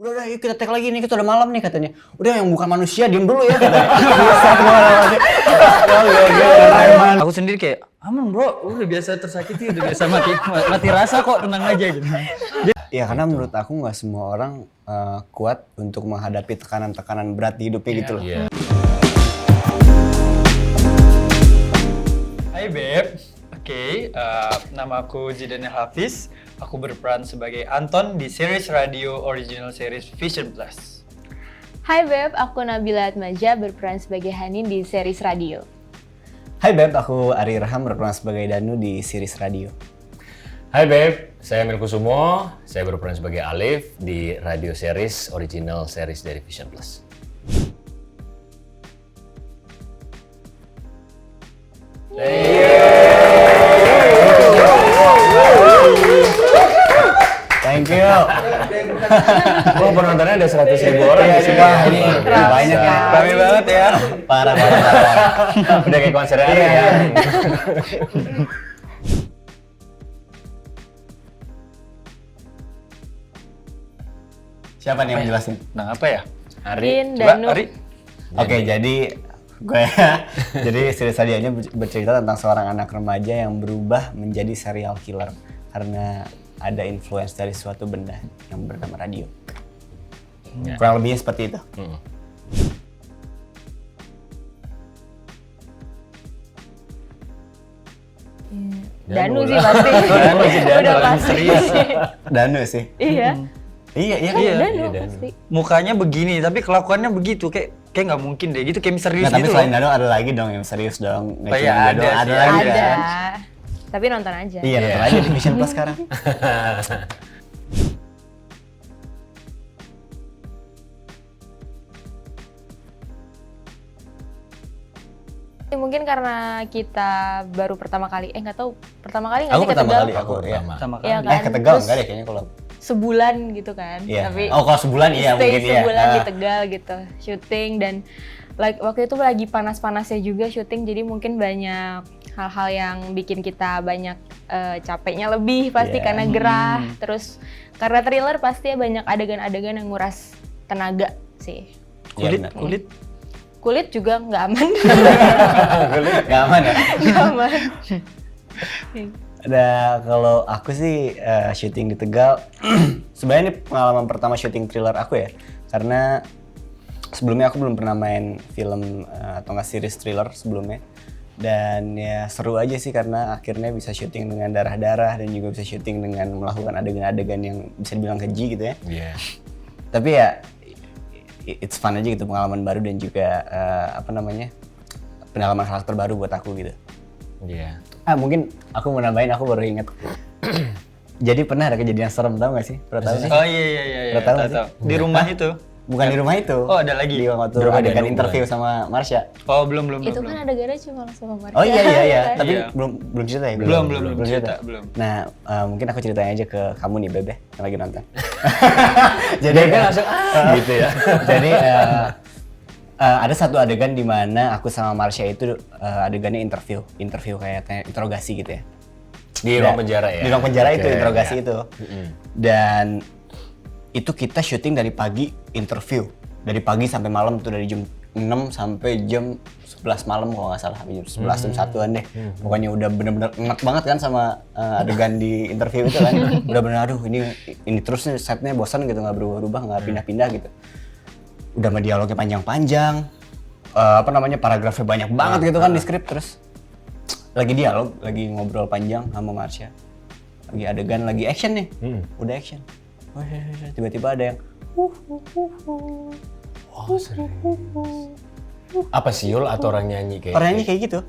Udah yuk kita tag lagi nih, kita udah malam nih katanya. Udah yang bukan manusia diem dulu ya katanya. Aku sendiri kayak, aman bro, udah biasa tersakiti, udah biasa mati rasa kok, tenang aja gitu. Ya karena menurut aku nggak semua orang kuat untuk menghadapi tekanan-tekanan berat di hidupnya gitu loh. Iya. Hai Beb, oke, nama aku Zidane Hafiz. Aku berperan sebagai Anton di series radio original series Vision Plus. Hai Beb, aku Nabila Atmaja berperan sebagai Hanin di series radio. Hai Beb, aku Ari Raham berperan sebagai Danu di series radio. Hai Beb, saya Emil Kusumo, saya berperan sebagai Alif di radio series original series dari Vision Plus. Thank you. Wah, penontonnya ada 100.000 orang di sini. Wah, ini banyak ya. Rame banget ya. Parah. Udah kayak konser Ari ya. Siapa nih yang jelasin? Nah apa ya? Hanin, Coba Danu. Ari. Oke, jadi gue jadi series radionya bercerita tentang seorang anak remaja yang berubah menjadi serial killer karena ada influence dari suatu benda yang bernama radio. Ya. Kurang lebihnya seperti itu. Danu Danu sih lah. pasti. Danu sih, Danu Udah paling pasti. serius. Danu sih. Iya. Iya Kan Iya. Danu Iya, Danu. pasti. Mukanya begini, tapi kelakuannya begitu, kayak nggak mungkin deh, gitu kayak misterius Nah, tapi gitu selain loh. Danu ada lagi dong yang serius dong. Nggak Oh iya, cuma dia ada doang, sih, ada lagi ada. kan. Tapi nonton aja. Iya, nonton aja di Vision Plus sekarang. Mungkin karena kita baru pertama kali, nggak tahu pertama kali nggak Aku sih ke pertama Tegal? kali aku ya. Sama Iya kali. kan? Ke Tegal Terus enggak deh kayaknya kalau. Sebulan gitu kan. Iya. Tapi Oh, kalau sebulan iya stay mungkin iya. sebulan di Ah. Tegal gitu, syuting dan waktu itu lagi panas-panasnya juga syuting, jadi mungkin banyak hal-hal yang bikin kita banyak capeknya lebih pasti Iya. karena gerah. Terus karena thriller pasti banyak adegan-adegan yang nguras tenaga sih. Iya, benar. Kulit juga nggak aman. Nggak aman ya? Nggak aman. Ada kalau aku sih syuting di Tegal. Sebenarnya ini pengalaman pertama syuting thriller aku ya. Karena sebelumnya aku belum pernah main film atau nggak series thriller sebelumnya. Dan ya seru aja sih karena akhirnya bisa syuting dengan darah-darah dan juga bisa syuting dengan melakukan adegan-adegan yang bisa dibilang keji gitu ya. Iya. Tapi ya it's fun aja gitu, pengalaman baru dan juga pendalaman karakter baru buat aku gitu. Iya. Mungkin aku mau nambahin, aku baru inget. Jadi pernah ada kejadian serem, tau gak sih? Pernah tahu nggak? Oh iya. Udah tahu nggak Tahu. Di rumah itu. Bukan di rumah itu. Oh, ada lagi? Di waktu Di rumah adegan Danu, interview sama Marsha. Oh belum. Itu kan adegannya cuma sama Marsha. Oh iya. kan? Tapi Iya. belum cerita ya? Belum cerita, belum. Nah, mungkin aku ceritain aja ke kamu nih, Bebe, yang lagi nonton. Jadi kan langsung gitu ya. Jadi ada satu adegan di mana aku sama Marsha itu adegannya interview kayak interogasi gitu ya. Di ruang penjara ya? Di ruang penjara itu, Oke, interogasi iya. itu. Dan itu kita syuting dari pagi interview. Dari pagi sampai malam tuh, dari jam 6 sampai jam 11 malam kalau nggak salah. Sampai jam 11, jam 1-an deh. Pokoknya udah bener-bener enak banget kan sama adegan di interview itu kan. Udah bener, aduh ini terus nih setnya bosan gitu, nggak berubah-ubah, nggak pindah-pindah gitu. Udah sama dialognya panjang-panjang. Paragrafnya banyak banget gitu kan di skrip. Terus lagi dialog, lagi ngobrol panjang sama Marsha. Lagi adegan, lagi action nih. Udah action. Tiba-tiba ada yang Oh, serius. Apa siul atau orang nyanyi kayak? orangnya kayak gitu.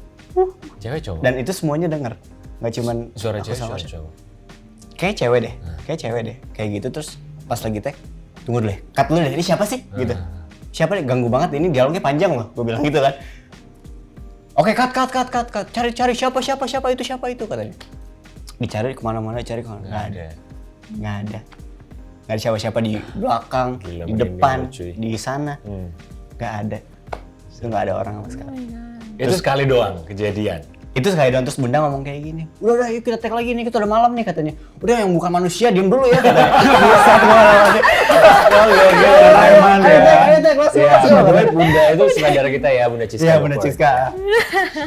Cewek cowok? Dan itu semuanya denger. Nggak cuman Suara aku cewek, sama suara Marsha. cowok. Kayak cewek deh. Kayak gitu. Terus pas lagi tag, tunggu dulu deh, cut dulu deh, ini siapa sih? Gitu. Siapa nih? Ganggu banget, ini dialognya panjang loh. Gue bilang gitu kan. Oke, cut. Cari siapa itu katanya. Dicari kemana-mana, Nggak ada. Nggak ada siapa-siapa di belakang, Gila, di begini depan, lu, cuy. di sana. Nggak ada. Itu nggak ada orang sama sekali. Itu sekali doang kejadian. Itu sekali doang, terus bunda ngomong kayak gini, udah yuk kita take lagi nih, kita udah malam nih katanya. Udah yang bukan manusia diem dulu ya katanya. Bisa kemana-mana. Preman ya. Ayo take, let's go, Iya, let's go. betul, Bunda itu saudara kita ya, Bunda Ciska. Iya bunda Ciska.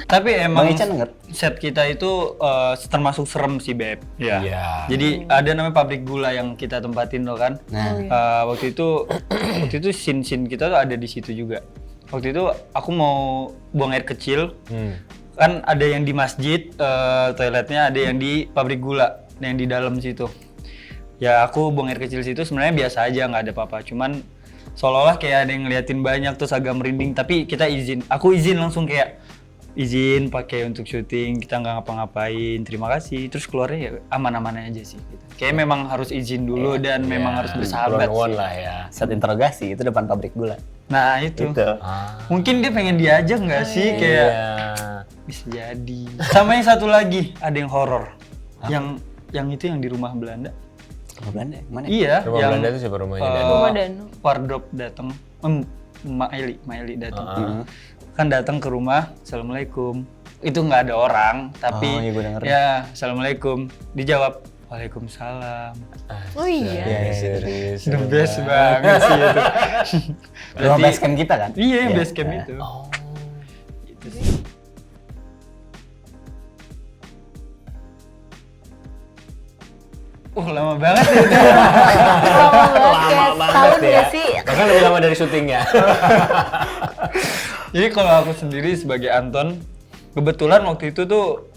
Tapi emang Bang Ican denger? set kita itu termasuk serem sih Beb. Ya. Iya. Jadi ada namanya pabrik gula yang kita tempatin loh kan. Nah. Waktu itu scene kita tuh ada di situ juga. Waktu itu aku mau buang air kecil. Kan ada yang di masjid toiletnya, ada yang di pabrik gula yang di dalam situ. Ya aku buang air kecil situ sebenarnya biasa aja, nggak ada apa-apa. Cuman seolah-olah kayak ada yang ngeliatin banyak terus agak merinding. Tapi kita aku izin langsung kayak izin pakai untuk syuting, kita nggak ngapa-ngapain, terima kasih. Terus keluarnya ya aman-aman aja sih. Gitu. Kayak memang harus izin dulu dan memang harus bersahabat. One Sih. lah ya. Saat interogasi itu depan pabrik gula. Nah itu. Mungkin dia pengen diajak nggak sih kayak. Bisa jadi. Sama yang satu lagi, ada yang horor. Yang itu yang di rumah Belanda. Rumah Belanda mana? Iya, Rumah yang Belanda itu siapa rumahnya? Rumah Danu. Wardrop datang. Maeli datang. Kan datang ke rumah, assalamualaikum. Itu nggak ada orang, tapi Oh, iya, gua denger. ya assalamualaikum. Dijawab waalaikumsalam. Oh iya. Iya, Serius. The best banget sih itu. Rumah base camp kita kan? Iya, yang Iya. base camp Nah. itu. Itu sih. Lama banget ya. Lama banget, kayak setahun ya sih. Bahkan lebih lama dari syutingnya. Jadi kalau aku sendiri sebagai Anton, kebetulan waktu itu tuh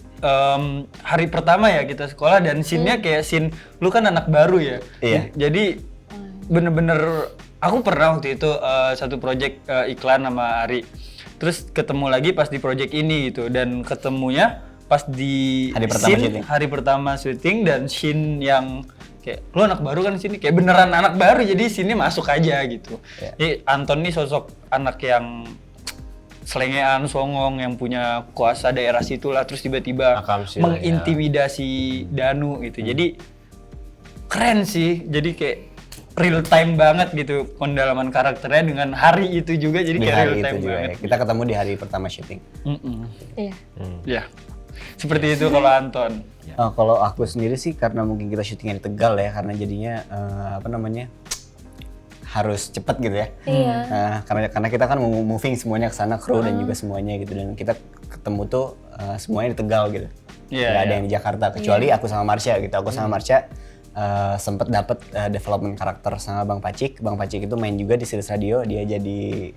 hari pertama ya kita sekolah dan scene-nya kayak scene lu kan anak baru ya. Iya. Jadi bener-bener aku pernah waktu itu satu project iklan sama Ari. Terus ketemu lagi pas di project ini gitu dan ketemunya pas di Hari pertama scene, syuting. hari pertama syuting dan scene yang kayak lu anak baru kan di sini kayak beneran anak baru jadi scene-nya masuk aja gitu. Iya. Jadi Anton nih sosok anak yang selengean, songong yang punya kuasa daerah situlah terus tiba-tiba Akamsi lah, mengintimidasi Danu gitu. Jadi keren sih. Jadi kayak real time banget gitu pendalaman karakternya dengan hari itu juga jadi Di kayak hari real itu time juga banget. ya. Kita ketemu di hari pertama syuting. Iya. Ya. Seperti itu kalau Anton. Kalau aku sendiri sih karena mungkin kita syutingnya di Tegal ya, karena jadinya harus cepet gitu ya. Iya. Karena kita kan mau moving semuanya ke sana, kru dan juga semuanya gitu, dan kita ketemu tuh semuanya di Tegal gitu. Iya, Nggak ada iya. yang di Jakarta kecuali aku sama Marsha gitu. Aku sama Marsha sempet dapet development karakter sama Bang Pacik. Bang Pacik itu main juga di series radio, dia jadi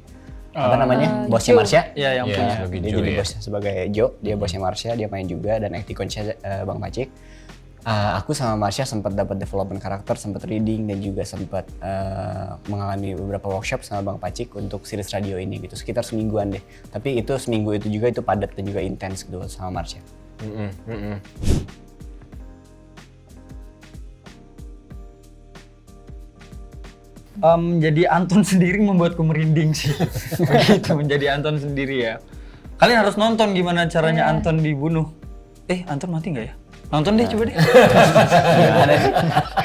bosnya Joe. Marsha. Iya, yang Iya, punya. sebagai Dia Joe jadi ya. bos sebagai Joe, dia bosnya Marsha, dia main juga dan acting coach-nya Bang Pacik. Aku sama Marsha sempat dapat development karakter, sempat reading dan juga sempat mengalami beberapa workshop sama Bang Pacik untuk series radio ini gitu, sekitar semingguan deh. Tapi itu seminggu itu juga itu padat dan juga intens gitu sama Marsha. Jadi Anton sendiri membuatku merinding sih. Begitu menjadi Anton sendiri ya. Kalian harus nonton gimana caranya Anton dibunuh. Anton mati nggak ya? Nonton deh coba deh. Gimana sih?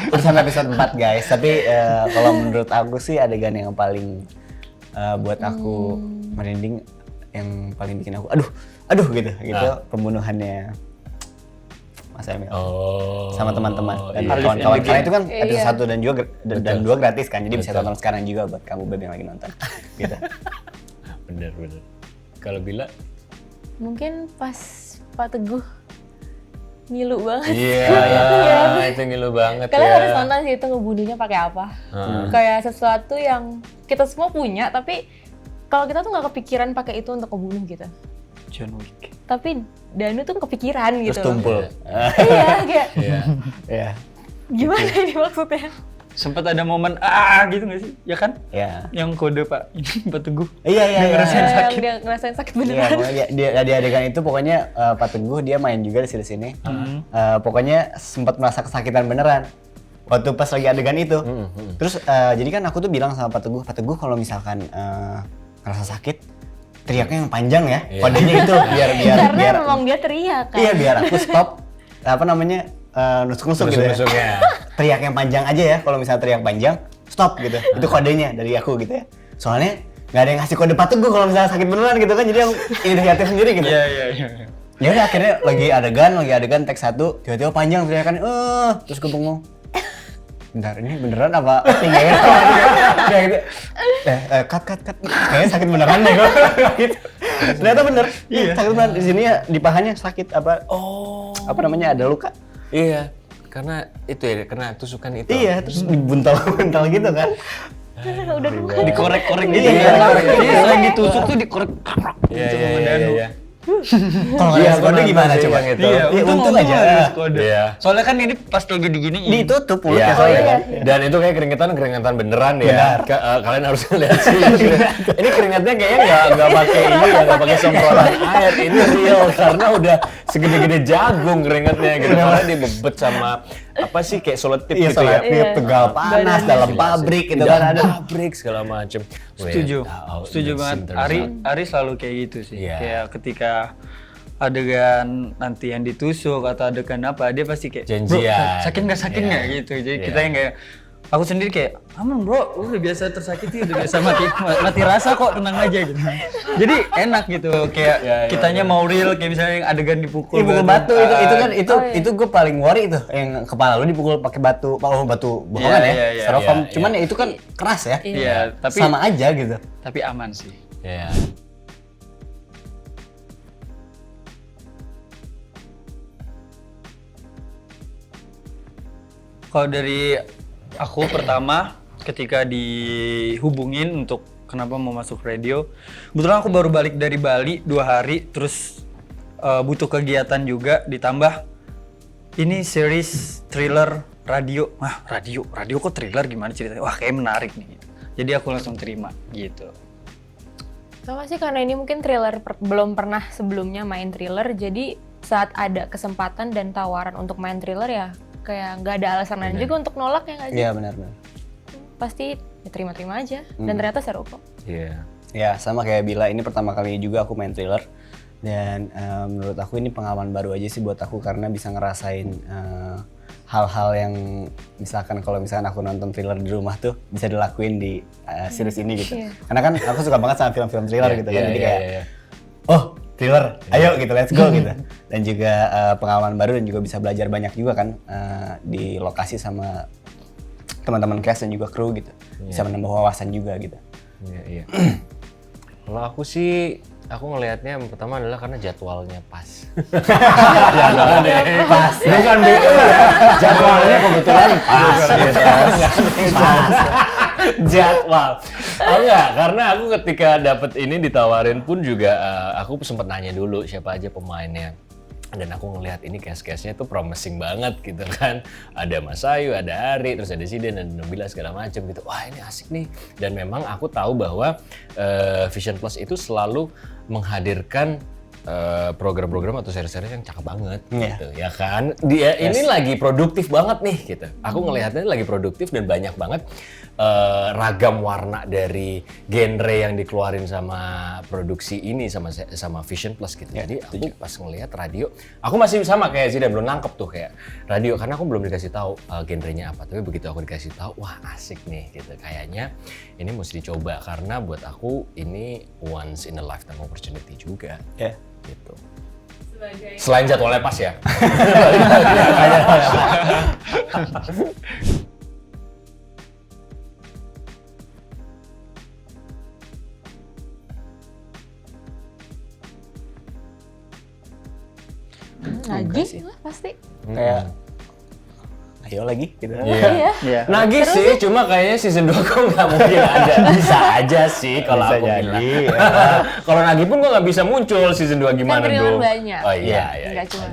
Udah sampai episode 4 guys, tapi kalau menurut aku sih adegan yang paling buat aku merinding, yang paling bikin aku aduh gitu pembunuhannya Mas Emil sama teman-teman dan iya. kawan-kawan. Karena itu kan Iya. episode 1 dan juga dan 2 gratis kan, jadi bisa Betul. tonton sekarang juga buat kamu Beb yang lagi nonton. Gitu. Bener. Kalau Bila? Mungkin pas Pak Teguh ngilu banget. Iya, itu ngilu banget Kalian ya. harus nonton sih itu ngebunuhnya pakai apa. Kayak sesuatu yang kita semua punya, tapi kalau kita tuh nggak kepikiran pakai itu untuk ngebunuh gitu. John Wick. Tapi Danu tuh kepikiran Terus gitu. tumpul. Iya, kayak Iya. Ya. gimana ini maksudnya? Sempat ada momen gitu nggak sih? Ya kan? Ya. Yang kode Pak Pak Teguh. Iya. Yang dia ngerasain sakit Iya, beneran. pokoknya di adegan itu pokoknya Pak Teguh dia main juga di sini. Pokoknya sempat merasa kesakitan beneran waktu pas lagi adegan itu. Terus jadi kan aku tuh bilang sama Pak Teguh kalau misalkan ngerasa sakit, teriaknya yang panjang ya. Kodenya itu Karena memang dia teriak kan. Iya, biar aku stop nusuk-nusuk gitu ya. Nusuk-nusuknya. Teriak yang panjang aja ya, kalau misalnya teriak panjang, stop gitu. Itu kodenya dari aku gitu ya. Soalnya nggak ada yang ngasih kode Pak Teguh kalau misalnya sakit beneran gitu kan, jadi yang inisiatif sendiri gitu. Iya. Ya udah akhirnya lagi adegan tag 1, tiba-tiba panjang teriakan terus gue bengong. Bentar, ini beneran apa acting ya? Kayak gitu. Cut. Kayaknya sakit beneran deh gue. Gitu. Ternyata bener. Iya. Sakit beneran. Di sini ya di pahanya sakit apa? Apa namanya? Ada luka. Iya, karena itu ya, kena tusukan itu. Iya, terus dibuntal-buntal gitu kan. Udah dua. Dikorek-korek gitu Iya, ya. dikorek. Jadi selain ditusuk tuh dikorek. Iya. Kalau Iya, nggak ada kode gimana coba? Yang itu. Iya, untung aja. ada kode. Iya. Soalnya kan ini pas lagi diginiin. Ditutup Iya, mulutnya soalnya kan. Dan itu kayak keringetan beneran ya. Benar. Kalian harus lihat sih. Ini keringetnya kayaknya nggak pakai ini ya, nggak pakai semprotan air. Ini real karena udah segede-gede jagung keringetnya gitu. Karena dibebet sama apa sih kayak selotip Iya, gitu ya. soalnya tegal panas dalam pabrik gitu kan ada. Pabrik segala macem. Setuju banget. Ari selalu kayak gitu sih. Iya. Kayak ketika adegan nanti yang ditusuk atau adegan apa, dia pasti kayak Janjian. bro, sakit nggak Iya. gitu. Jadi Iya. kita yang kayak aku sendiri kayak aman bro, udah biasa tersakiti, udah biasa mati rasa kok, tenang aja gitu. Jadi enak gitu kayak Iya, kitanya mau real kayak misalnya yang adegan dipukul Dipukul batu itu kan Oh, iya. itu gue paling worry tuh yang kepala lu dipukul pakai batu bohongan Iya, ya styrofoam iya, cuman ya itu kan keras ya Iya, tapi sama aja gitu. tapi aman sih. Iya. Kalau dari aku pertama ketika dihubungin untuk kenapa mau masuk radio, kebetulan aku baru balik dari Bali 2 hari, terus butuh kegiatan juga, ditambah ini series thriller radio. Radio kok thriller, gimana ceritanya? Wah kayak menarik nih. Jadi aku langsung terima gitu. Sama sih karena ini mungkin thriller belum pernah sebelumnya main thriller, jadi saat ada kesempatan dan tawaran untuk main thriller ya kayak nggak ada alasan lain juga untuk nolak ya nggak sih? Iya benar. Pasti ya terima-terima aja dan ternyata seru kok. Iya. Ya sama kayak Bila, ini pertama kali juga aku main thriller dan menurut aku ini pengalaman baru aja sih buat aku karena bisa ngerasain hal-hal yang misalkan kalau misalkan aku nonton thriller di rumah tuh bisa dilakuin di series ini gitu. Iya. Karena kan aku suka banget sama film-film thriller gitu kan, jadi kayak Iya. oh thriller, ayo gitu, let's go gitu. Dan juga pengalaman baru dan juga bisa belajar banyak juga kan di lokasi sama teman-teman cast dan juga kru gitu. Bisa menambah wawasan juga gitu. Iya. Kalau aku sih, aku ngelihatnya yang pertama adalah karena jadwalnya pas. Pas. Bukan BU ya, jadwalnya kebetulan pas. Jadwal. Oh enggak, karena aku ketika dapet ini ditawarin pun juga aku sempat nanya dulu siapa aja pemainnya. Dan aku ngelihat ini cast-castnya tuh promising banget gitu kan. Ada Mas Ayu, ada Ari, terus ada Zidane dan Nabila segala macam gitu. Wah ini asik nih. Dan memang aku tahu bahwa Vision Plus itu selalu menghadirkan program-program atau seri-seri yang cakep banget gitu ya kan. Dia ini lagi produktif banget nih gitu. Aku ngelihatnya lagi produktif dan banyak banget ragam warna dari genre yang dikeluarin sama produksi ini sama Vision Plus gitu. Jadi aku pas ngelihat radio, aku masih sama kayak Zidane belum nangkep tuh kayak radio karena aku belum dikasih tahu genrenya apa. Tapi begitu aku dikasih tahu, wah asik nih gitu. Kayaknya ini mesti dicoba karena buat aku ini once in a lifetime opportunity juga. Ya. Gitu. Selain jadwalnya pas ya. Lagi lah pasti. Kayak ayo lagi gitu. Iya. Iya. Nagih sih, cuma kayaknya season 2 kok nggak mungkin ada. Bisa aja sih kalau Bisa aku jadi, bilang. ya. Kalau Nagih pun kok nggak bisa muncul season 2 gimana Kan dong? banyak. Oh iya. Nggak cuma.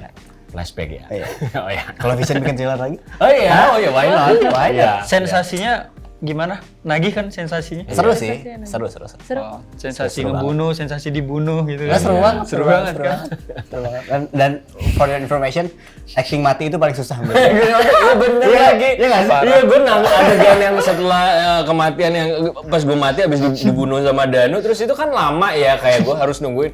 Flashback ya. Iya. Oh iya. Kalau Vision bikin thriller lagi? Oh iya, why not? Why not? Sensasinya gimana? Nagih kan sensasinya? Seru sih, seru. Seru. Oh, sensasi Seru ngebunuh, sensasi dibunuh gitu Nah, kan. seru banget, Seru banget kan. Seru banget. Dan for your information, acting mati itu paling susah. Iya bener lagi. Iya gue adegan yang setelah kematian yang pas gue mati abis dibunuh sama Danu, terus itu kan lama ya kayak gue harus nungguin.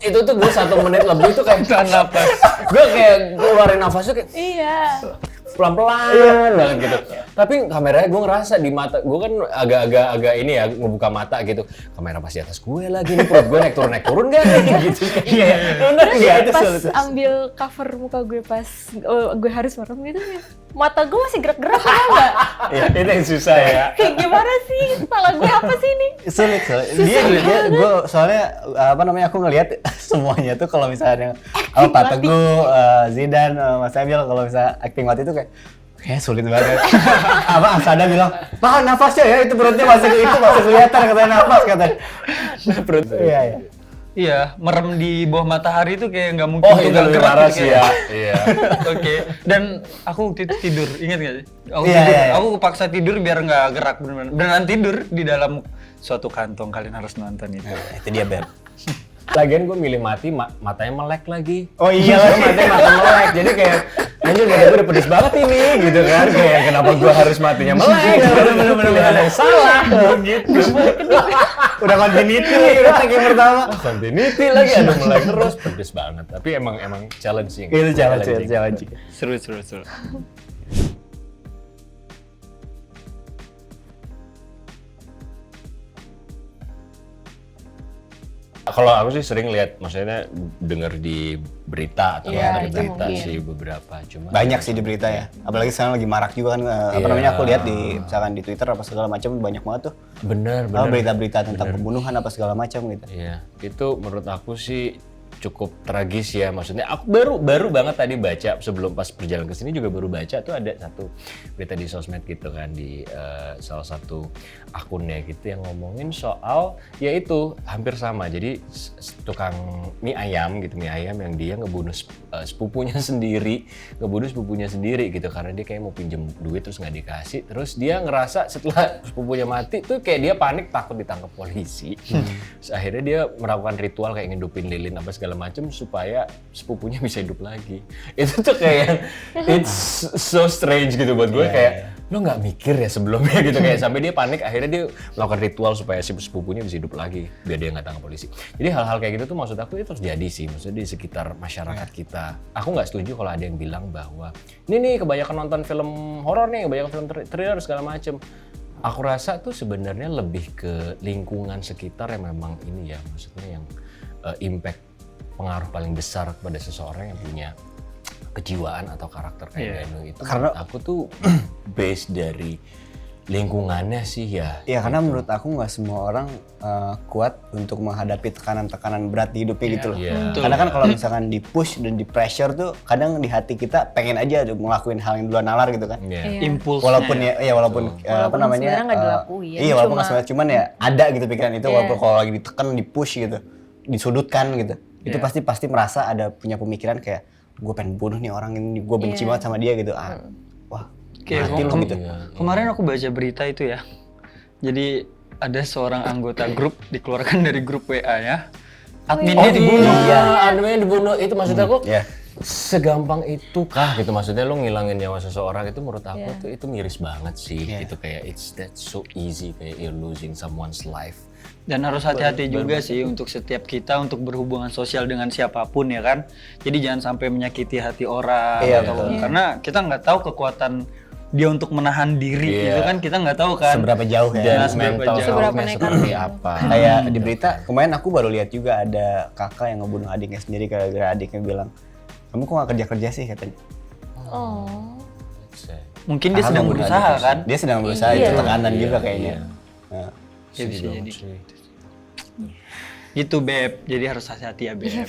Itu tuh gue 1 menit lebih itu kayak tahan napas. Gue kayak keluarin nafas tuh kayak Iya. pelan-pelan banget gitu. Tapi kameranya gue ngerasa di mata gue kan agak ini ya ngebuka mata gitu. Kamera pasti atas gue lagi nih, perut gue naik turun gak gitu. Iya. Bener nggak? Itu Pas sulit. ambil cover muka gue pas gue harus merem gitu, mata gue masih gerak-gerak enggak? Iya, itu yang susah ya. Kayak gimana sih? Salah gue apa sih ini? Sulit. Dia gue soalnya aku ngelihat semuanya tuh kalau misalnya Pak Teguh, Zidane, Mas Emil kalau misalnya acting waktu itu kayak sulit banget. Asada bilang, tahan nafasnya ya, itu perutnya masih kelihatan katanya nafas katanya. Perut. Iya. Iya, merem di bawah matahari itu kayak nggak mungkin Oh, tuh itu nggak lebih gerak parah gitu sih kayak. ya. Iya. Oke, dan aku waktu itu tidur, ingat nggak sih? Aku Iya, tidur, iya. aku paksa tidur biar nggak gerak beneran tidur di dalam suatu kantong. Kalian harus nonton itu. Itu dia, Beb. Lagian gue milih mati, matanya melek lagi. Oh iya Gue matanya mata melek, jadi kayak anjir mata gue udah pedes banget ini gitu kan. Kayak kenapa gue harus matinya melek? Bener-bener ada yang salah gitu. Udah continuity udah tag yang pertama. Continuity lagi ada melek terus, pedes banget. Tapi emang challenging. Itu challenge. Seru. Kalau aku sih sering lihat, maksudnya denger di berita atau Iya, dari itu berita mungkin. sih beberapa. Cuma Banyak sih di berita ya. Apalagi sekarang lagi marak juga kan aku lihat di misalkan di Twitter apa segala macam banyak banget tuh. bener. Berita-berita tentang pembunuhan apa segala macam gitu. Iya, itu menurut aku sih cukup tragis ya. Maksudnya aku baru banget tadi baca sebelum pas perjalanan ke sini juga baru baca tuh ada satu berita di sosmed gitu kan di salah satu akunnya gitu yang ngomongin soal yaitu hampir sama. Jadi tukang mie ayam yang dia ngebunuh sepupunya sendiri gitu karena dia kayak mau pinjem duit terus nggak dikasih. Terus dia ngerasa setelah sepupunya mati tuh kayak dia panik takut ditangkap polisi. Terus akhirnya dia melakukan ritual kayak ngidupin lilin apa segala macem supaya sepupunya bisa hidup lagi. Itu tuh kayak it's so strange gitu buat gue kayak lo nggak mikir ya sebelumnya gitu kayak sampai dia panik akhirnya dia melakukan ritual supaya si sepupunya bisa hidup lagi biar dia nggak tangkap polisi. Jadi hal-hal kayak gitu tuh maksud aku itu terjadi sih, maksudnya di sekitar masyarakat kita. Aku nggak setuju kalau ada yang bilang bahwa ini nih kebanyakan nonton film horor nih, kebanyakan film thriller segala macem. Aku rasa tuh sebenarnya lebih ke lingkungan sekitar yang memang ini ya, maksudnya yang impact pengaruh paling besar kepada seseorang yang punya kejiwaan atau karakter kayak Danu itu. Karena aku tuh base dari lingkungannya sih ya. Iya, karena menurut aku nggak semua orang kuat untuk menghadapi tekanan-tekanan berat di hidupnya gitu loh. Iya. Karena kan kalau misalkan di push dan di pressure tuh kadang di hati kita pengen aja ngelakuin hal yang duluan nalar gitu kan. Iya. Impulsnya. Walaupun walaupun apa namanya? sebenarnya nggak dilakuin, Iya, walaupun cuma- nggak sebenarnya cuman ya ada gitu pikiran itu Iya. walaupun kalau lagi ditekan, di push gitu, disudutkan gitu. Itu Iya. pasti merasa ada punya pemikiran kayak gue pengen bunuh nih orang ini, gue benci banget sama dia gitu. Wah, Kayak mati lu gitu. kemarin aku baca berita itu ya. Jadi ada seorang anggota grup dikeluarkan dari grup WA ya. Adminnya dibunuh. Iya, adminnya dibunuh. Itu maksud aku Iya. segampang itu kah gitu, maksudnya lu ngilangin nyawa seseorang itu menurut aku tuh itu miris banget sih gitu, kayak it's that so easy kayak you're losing someone's life. Dan harus hati-hati juga sih untuk setiap kita untuk berhubungan sosial dengan siapapun ya kan. Jadi jangan sampai menyakiti hati orang Iya, atau betul. karena kita nggak tahu kekuatan dia untuk menahan diri Iya. itu kan kita nggak tahu kan. Seberapa jauh ya. Dan seberapa mental jauh. Seberapa health-nya nekat. seperti apa. Kayak di berita kemarin aku baru lihat juga ada kakak yang ngebunuh adiknya sendiri gara-gara adiknya bilang, kamu kok gak kerja-kerja sih katanya. Oh. Mungkin dia Kakak sedang ngebunuh berusaha adiknya kan. sih. Dia sedang berusaha, itu tekanan juga kayaknya. Nah, Ya bisa Sedih jadi. banget sih. Gitu Beb. Jadi harus hati-hati ya Beb.